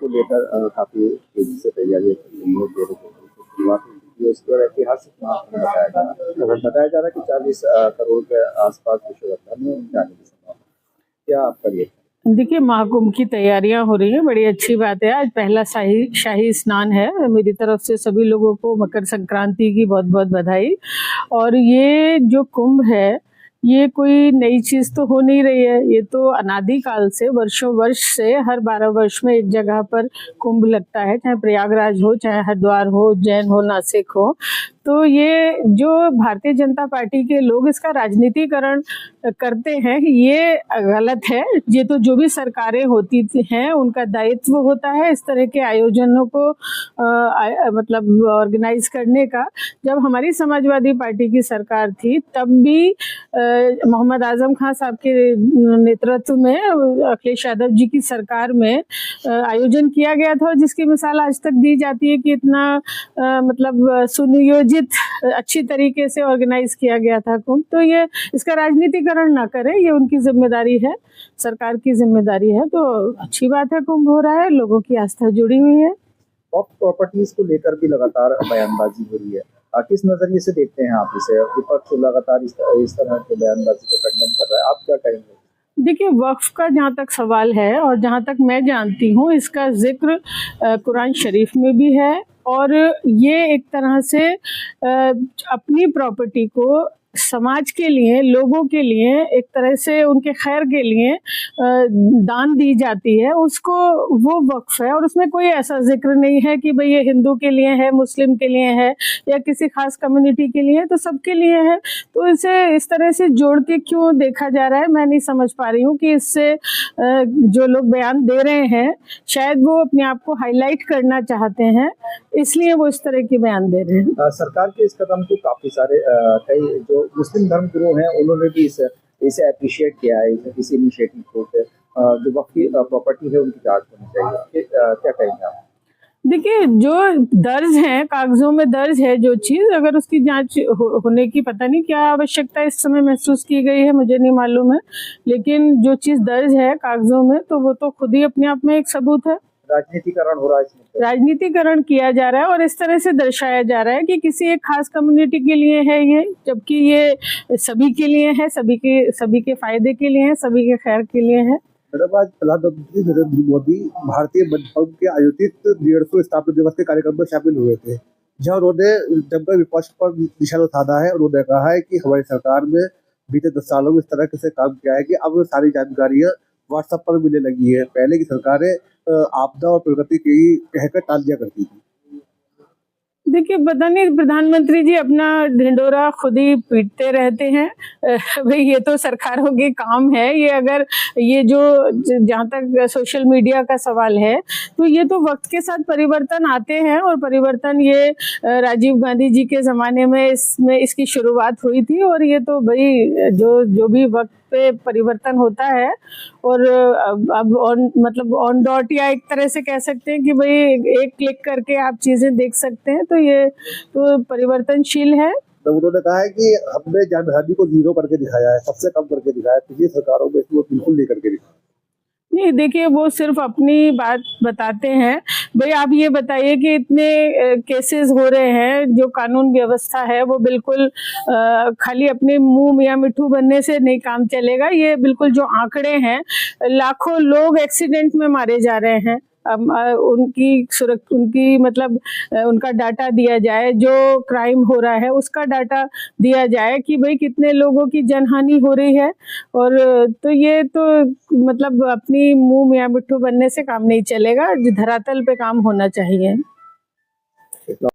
को लेकर काफी तेजी से तैयारियां चल रही है। शुरुआत हुई उसके और ऐतिहासिक महाकुंभ बताया जा रहा है कि 40 करोड़ के आसपास विश्वकर्मा में जाने की संभावना। क्या आपका ये? देखिए, महाकुंभ की तैयारियां हो रही हैं, बड़ी अच्छी बात है। आज पहला शाही स्नान है। मेरी तरफ से सभी लोगों को मकर संक्रांति की बहुत बहुत बधाई। और ये जो कुंभ है, ये कोई नई चीज तो हो नहीं रही है। ये तो अनादिकाल से, वर्षों वर्ष से हर 12 वर्ष में एक जगह पर कुंभ लगता है, चाहे प्रयागराज हो, चाहे हरिद्वार हो, उज्जैन हो, नासिक हो। तो ये जो भारतीय जनता पार्टी के लोग इसका राजनीतिकरण करते हैं, ये गलत है। ये तो जो भी सरकारें होती हैं उनका दायित्व होता है इस तरह के आयोजनों को मतलब ऑर्गेनाइज करने का। जब हमारी समाजवादी पार्टी की सरकार थी तब भी मोहम्मद आजम खान साहब के नेतृत्व में अखिलेश यादव जी की सरकार में आयोजन किया गया था, जिसकी मिसाल आज तक दी जाती है कि इतना मतलब सुनियोजित अच्छी तरीके से ऑर्गेनाइज किया गया था कुंभ। तो ये इसका राजनीतिकरण ना करें, ये उनकी जिम्मेदारी है, सरकार की जिम्मेदारी है। तो अच्छी बात है, कुंभ हो रहा है, लोगों की आस्था जुड़ी हुई है। वक्फ प्रॉपर्टीज को लेकर भी लगातार बयानबाजी हो रही है, किस नजरिए से देखते हैं आप इसे? विपक्ष लगातार इस तरह के बयानबाजी को खंडन कर रहा है, आप क्या कहेंगे? देखिए, वक्फ का जहाँ तक सवाल है और जहाँ तक मैं जानती हूँ, इसका जिक्र कुरान शरीफ में भी है। और ये एक तरह से अपनी प्रॉपर्टी को समाज के लिए, लोगों के लिए, एक तरह से उनके खैर के लिए दान दी जाती है, उसको वो वक्फ है। और उसमें कोई ऐसा जिक्र नहीं है कि भाई ये हिंदू के लिए है, मुस्लिम के लिए है, या किसी खास कम्युनिटी के लिए है। तो सबके लिए है। तो इसे इस तरह से जोड़ के क्यों देखा जा रहा है, मैं नहीं समझ पा रही हूँ कि इससे जो लोग बयान दे रहे हैं शायद वो अपने आप को हाईलाइट करना चाहते हैं, इसलिए वो इस तरह के बयान दे रहे हैं। सरकार के इस कदम को काफी सारे कई जो मुस्लिम धर्म गुरु हैं उन्होंने भी इसे अप्रिशिएट किया है, इस इनिशिएटिव को। जो वक्फ की प्रॉपर्टी है उनकी जांच होनी चाहिए, क्या कहेंगे आप? देखिए, जो दर्ज है, कागजों में दर्ज है जो चीज, अगर उसकी जांच होने की पता नहीं क्या आवश्यकता इस समय महसूस की गई है, मुझे नहीं मालूम है। लेकिन जो चीज दर्ज है कागजों में, तो वो तो खुद ही अपने आप में एक सबूत है। राजनीतिकरण हो रहा है इसमें, राजनीतिकरण किया जा रहा है और इस तरह से दर्शाया जा रहा है कि किसी एक खास कम्युनिटी के लिए है ये, जबकि ये सभी के लिए है, सभी के फायदे के लिए है, सभी के खैर के लिए है। मैडम, आज प्रधानमंत्री नरेंद्र मोदी भारतीय मनोरम के आयोजित 150 स्थापना दिवस के कार्यक्रम में शामिल हुए थे, जहां उन्होंने जमकर विपक्ष पर निशाना साधा है। उन्होंने कहा है कि हमारी सरकार में बीते 10 सालों में इस तरह से काम किया है कि अब सारी जानकारियां व्हाट्सएप पर मिलने लगी है। पहले की सरकारें आपदा और प्रगति की कहकर टाल दिया करती थी। देखिए, पता नहीं, प्रधानमंत्री जी अपना ढिंडोरा खुद ही पीटते रहते हैं। भाई ये तो सरकारों के काम है। ये अगर ये जो जहाँ तक सोशल मीडिया का सवाल है, तो ये तो वक्त के साथ परिवर्तन आते हैं। और परिवर्तन ये राजीव गांधी जी के ज़माने में इसकी शुरुआत हुई थी। और ये तो भाई जो भी वक्त पे परिवर्तन होता है, और अब मतलब ऑन डॉट, या एक तरह से कह सकते हैं कि भाई एक क्लिक करके आप चीज़ें देख सकते हैं। तो ये तो परिवर्तनशील है। तो उन्होंने कहा है कि हमने जानहानि को 0 करके दिखाया है, सबसे कम करके दिखाया है। पिछली सरकारों में इसको बिल्कुल नहीं करके दिखाया। नहीं, देखिए, वो सिर्फ अपनी बात बताते हैं। भाई आप ये बताइए कि इतने केसेस हो रहे हैं, जो कानून व्यवस्था है वो बिल्कुल खाली अपने मुंह मियां मिट्ठू बनने से नहीं काम चलेगा। ये बिल्कुल जो आंकड़े हैं, लाखों लोग एक्सीडेंट में मारे जा रहे हैं। उनकी मतलब उनका डाटा दिया जाए, जो क्राइम हो रहा है उसका डाटा दिया जाए कि भाई कितने लोगों की जनहानि हो रही है। और तो ये तो मतलब अपनी मुंह मियां मिट्ठू बनने से काम नहीं चलेगा, धरातल पे काम होना चाहिए।